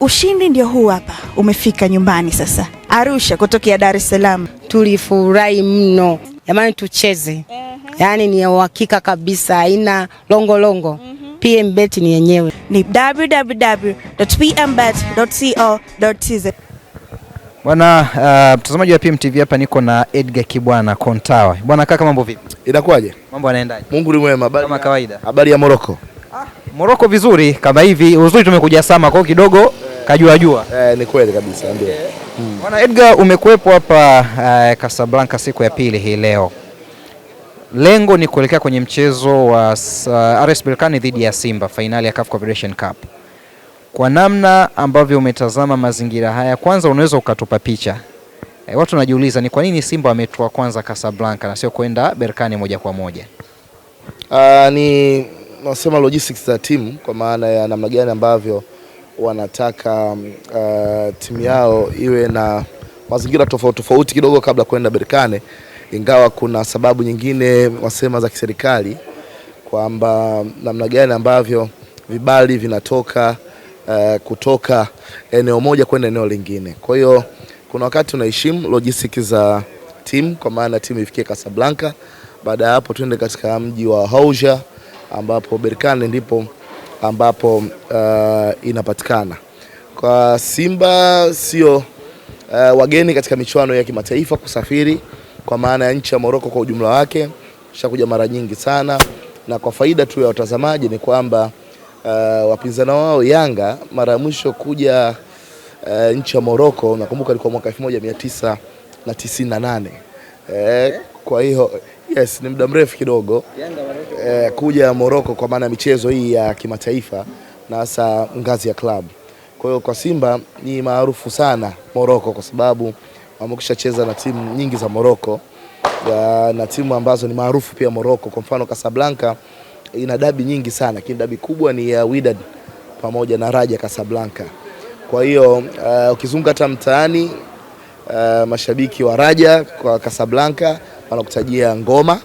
Ushindi ndio huu hapa, umefika nyumbani sasa. Arusha kutokea Dar es Salaam. Tulifurahi mno. Jamani tucheze. Yaani ni uhakika kabisa, haina longo. PMBet ni yenyewe. Ni www.pmbet.co.tz. Bwana mtazamaji wa PMTV, hapa niko na Edgar Kibwana Kontawa. Bwana kaka, mambo vipi? Inakuaje? Mambo yanaendaje? Mungu ni mwema. Kama kawaida. Habari ya Morocco? Morocco vizuri kama hivi. Uzuri tumekuja sama kwa kidogo kajua. Ni kweli kabisa ndio. Bwana Edgar, umekuepo hapa Casablanca siku ya pili hii leo. Lengo ni kuelekea kwenye mchezo wa RS Berkane dhidi ya Simba, finali ya CAF Confederation Cup. Kwa namna ambavyo umetazama mazingira haya, kwanza unaweza ukatupa picha. Watu wanajiuliza ni kwa nini Simba wametua kwanza Casablanca na sio kwenda Berkane moja kwa moja? Ni nasema logistics za timu, kwa maana ya namna gani ambavyo wanataka timu yao iwe na mazingira tofauti kidogo kabla kwenda Berkane, ingawa kuna sababu nyingine wasema za kiserikali kwamba namna gani ambavyo vibali vinatoka kutoka eneo moja kwenda eneo lingine. Kwa hiyo kuna wakati tunaheshimu logistics za timu, kwa maana timu ifikie Casablanca, baada ya hapo tuende katika mji wa Hauja ambapo Berkane ndipo ambapo inapatikana. Kwa Simba sio wageni katika michuano ya kimataifa kusafiri, kwa maana ya nchi ya Morocco kwa ujumla wake shakuja mara nyingi sana, na kwa faida tu ya watazamaji ni kwamba wapinzani wao Yanga mara ya mwisho kuja nchi ya Morocco nakumbuka ilikuwa mwaka 1998. Kwa hiyo yes, ni muda mrefu kidogo kuja Morocco kwa maana michezo hii ya kimataifa na hasa ngazi ya club. Kwa hiyo kwa Simba ni maarufu sana Morocco kwa sababu wamekwisha cheza na timu nyingi za Morocco na timu ambazo ni maarufu pia Morocco. Kwa mfano Casablanca ina dabi nyingi sana, lakini dabi kubwa ni ya Wydad pamoja na Raja Casablanca. Kwa hiyo ukizunguka hata mtaani mashabiki wa Raja kwa Casablanca wanakutajia Ngoma.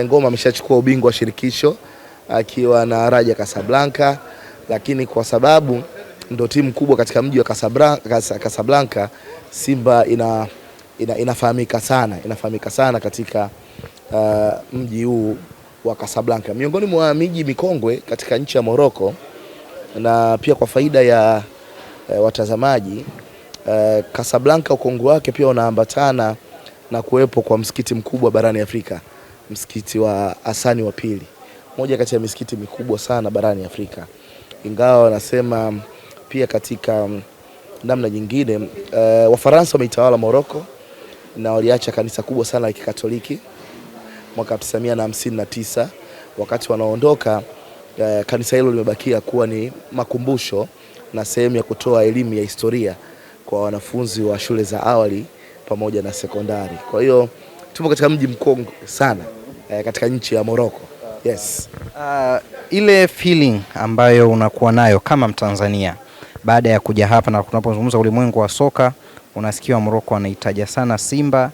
Ngoma ameshachukua ubingwa wa shirikisho akiwa na Raja Casablanca, lakini kwa sababu ndio timu kubwa katika mji wa Casablanca, Simba inafahamika sana katika mji huu wa Casablanca. Miongoni mwa miji mikongwe katika nchi ya Morocco, na pia kwa faida ya watazamaji, Casablanca ukongwe wake pia unaambatana na kuwepo kwa msikiti mkubwa barani Afrika, msikiti wa Hasani wa pili, moja kati ya misikiti mikubwa sana barani Afrika. Ingawa wanasema pia katika namna nyingine Wafaransa wameitawala Morocco na waliacha kanisa kubwa sana la Kikatoliki mwaka 1959. Wakati wanaondoka kanisa hilo limebakia kuwa ni makumbusho na sehemu ya kutoa elimu ya historia kwa wanafunzi wa shule za awali pamoja na sekondari. Kwa hiyo tupo katika mji mkongwe sana katika nchi ya Morocco. Yes. Ile feeling ambayo unakuwa nayo kama Mtanzania baada ya kuja hapa na tunapozungumza ulimwengu wa soka, unasikia Morocco wanahitaji sana Simba,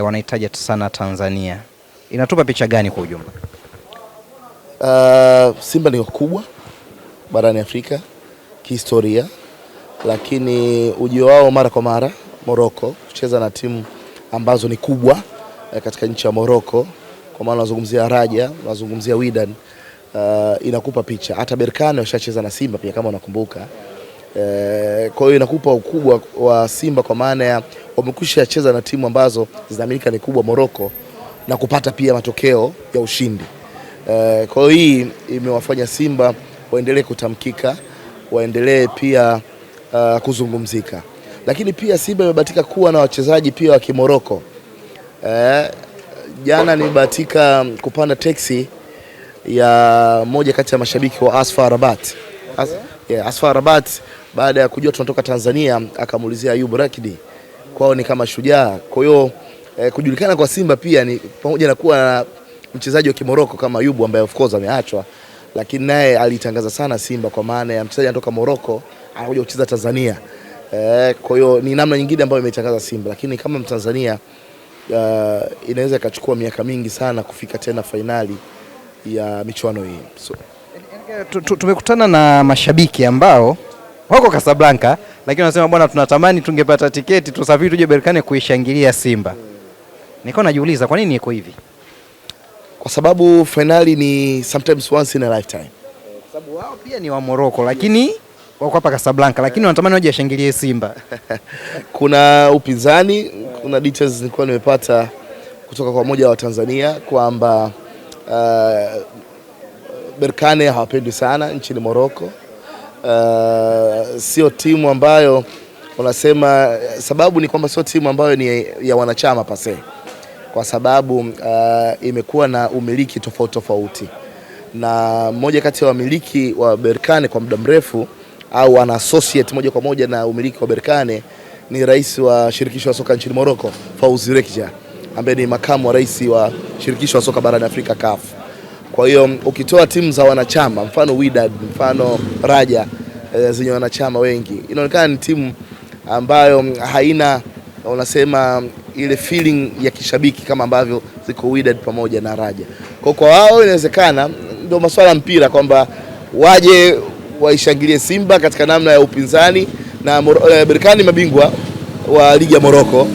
wanahitaji sana Tanzania. Inatupa picha gani kwa ujumla? Simba ni kubwa barani Afrika kihistoria, lakini ujio wao mara kwa mara Morocco kucheza na timu ambazo ni kubwa katika nchi ya Morocco, kwa maana nazungumzia Raja, nazungumzia Wydad, inakupa picha. Hata Berkane washacheza na Simba pia kama unakumbuka. Kwa hiyo inakupa ukubwa wa Simba, kwa maana ya wamekwisha cheza na timu ambazo zinaaminika ni kubwa Morocco na kupata pia matokeo ya ushindi. Kwa hiyo hii imewafanya Simba waendelee kutamkika, waendelee pia kuzungumzika. Lakini pia Simba imebahatika kuwa na wachezaji pia wa Kimorocco. Jana nimebahatika kupanda taxi ya moja kati ya mashabiki wa Asfar Rabat. Asfar Rabat baada ya kujua tunatoka Tanzania akamuulizia Ayub Rakdi, kwao ni kama shujaa. Kwa hiyo kujulikana kwa Simba pia ni pamoja na kuwa na mchezaji wa Kimorocco kama Ayub ambaye of course ameachwa, lakini naye alitangaza sana Simba kwa maana ya mchezaji anatoka Morocco anakuja kucheza Tanzania. Kwa hiyo ni namna nyingine ambayo imetangaza Simba, lakini kama Mtanzania inaweza ikachukua miaka mingi sana kufika tena fainali ya michuano hii. Tumekutana na mashabiki ambao wako Casablanca, lakini wanasema bwana, tunatamani tungepata tiketi tusafiri tuje Berkane kuishangilia Simba. Niko najiuliza kwa nini iko hivi? Kwa sababu finali ni sometimes once in a lifetime. Kwa sababu wao pia ni wa Morocco, lakini wako hapa Casablanca, lakini wanatamani waje washangilie Simba. Kuna upinzani, kuna details nilikuwa nimepata kutoka kwa mmoja wa Tanzania kwamba Berkane hawapendi sana nchini Morocco. Sio timu ambayo unasema, sababu ni kwamba sio timu ambayo ni ya wanachama pase, kwa sababu imekuwa na umiliki tofauti tofauti, na mmoja kati ya wamiliki wa Berkane kwa muda mrefu au ana associate moja kwa moja na umiliki wa Berkane ni rais wa shirikisho la soka nchini Morocco, Fawzi Rekja, ambaye ni makamu wa rais wa shirikisho la soka barani Afrika CAF. Kwa hiyo ukitoa timu za wanachama, mfano Wydad, mfano Raja, zenye wanachama wengi, inaonekana ni timu ambayo haina, unasema, ile feeling ya kishabiki kama ambavyo ziko Wydad pamoja na Raja. Kwa wao inawezekana ndio masuala mpira kwamba waje waishangilie Simba katika namna ya upinzani, na Berkane mabingwa wa ligi ya Morocco.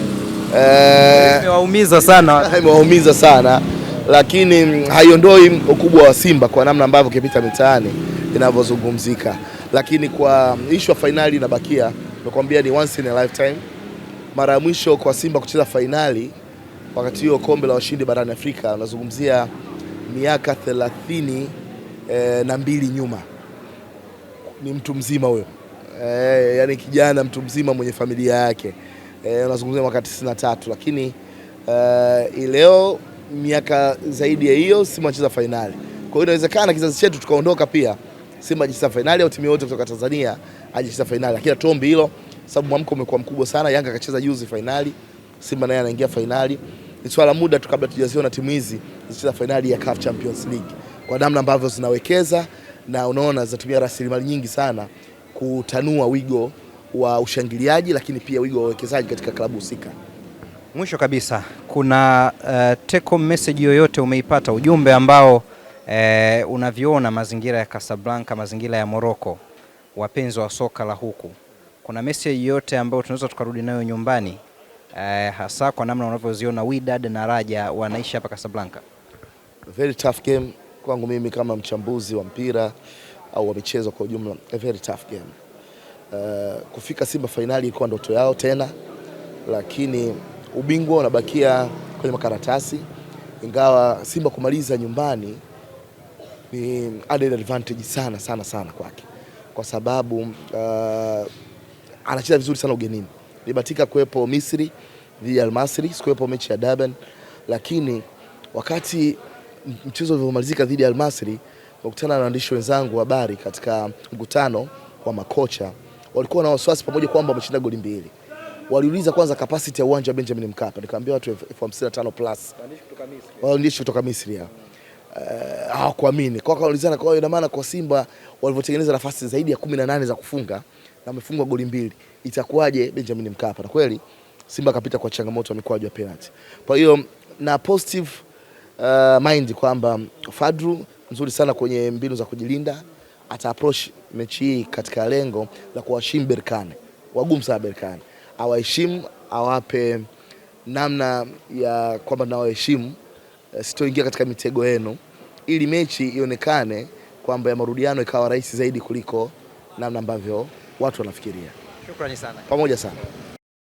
Imewaumiza sana, lakini haiondoi ukubwa wa Simba kwa namna ambavyo kipita mitaani inavyozungumzika. Lakini kwa issue ya finali inabakia, nakwambia ni once in a lifetime. Mara ya mwisho kwa Simba kucheza finali wakati huo kombe la washindi barani Afrika, unazungumzia miaka 32 nyuma. Ni mtu mzima huyo, yani kijana mtu mzima mwenye familia yake, unazungumzia mwaka 93, lakini leo miaka zaidi ya hiyo Simba anacheza finali. Kwa hiyo inawezekana kizazi chetu tukaondoka pia Simba anacheza finali, au timu yote kutoka Tanzania anacheza finali, lakini tuombe hilo sababu mwamko umekuwa mkubwa sana. Yanga akacheza juzi finali, Simba naye anaingia finali. Ni swala muda tu kabla tujaziona timu hizi zicheza finali ya CAF Champions League, kwa namna ambavyo zinawekeza na unaona zinatumia rasilimali nyingi sana kutanua wigo wa ushangiliaji, lakini pia wigo wa uwekezaji katika klabu husika. Mwisho kabisa, kuna take home message yoyote umeipata, ujumbe ambao unaviona mazingira ya Casablanca, mazingira ya Morocco, wapenzi wa soka la huku, kuna message yoyote ambayo tunaweza tukarudi nayo nyumbani, hasa kwa namna unavyoziona Wydad na Raja wanaishi hapa Casablanca? Very tough game kwangu mimi kama mchambuzi wa mpira au wa michezo kwa ujumla, a very tough game. Kufika Simba finali ilikuwa ndoto yao tena, lakini ubingwa unabakia kwenye makaratasi, ingawa Simba kumaliza nyumbani ni added advantage sana kwake, kwa sababu anacheza vizuri sana ugenini. Nibatika kuwepo Misri dhidi ya Al Masry, sikuwepo mechi ya Durban, lakini wakati mchezo ulivyomalizika dhidi ya Al Masry, wakutana na waandishi wenzangu wa habari katika mkutano wa makocha, walikuwa na wasiwasi pamoja kwamba wameshinda goli 2. Waliuliza kwanza capacity ya uwanja wa Benjamin Mkapa, nikamwambia watu 55 plus. Waandishi kutoka Misri hawakuamini. Kwa kaulizana, kwa hiyo ina maana kwa Simba walivyotengeneza nafasi zaidi ya 18 za kufunga na wamefungwa goli 2, itakuwaje Benjamin Mkapa? Na kweli Simba kapita kwa changamoto ya mikwaju ya penalty. Kwa hiyo na positive mind kwamba Fadru nzuri sana kwenye mbinu za kujilinda, ata approach mechi hii katika lengo la kuwaheshimu Berkane. Wagumu sana Berkane, awaheshimu, awape namna ya kwamba na waheshimu, sitoingia katika mitego yenu, ili mechi ionekane kwamba ya marudiano ikawa rahisi zaidi kuliko namna ambavyo watu wanafikiria. Shukrani sana. Pamoja sana.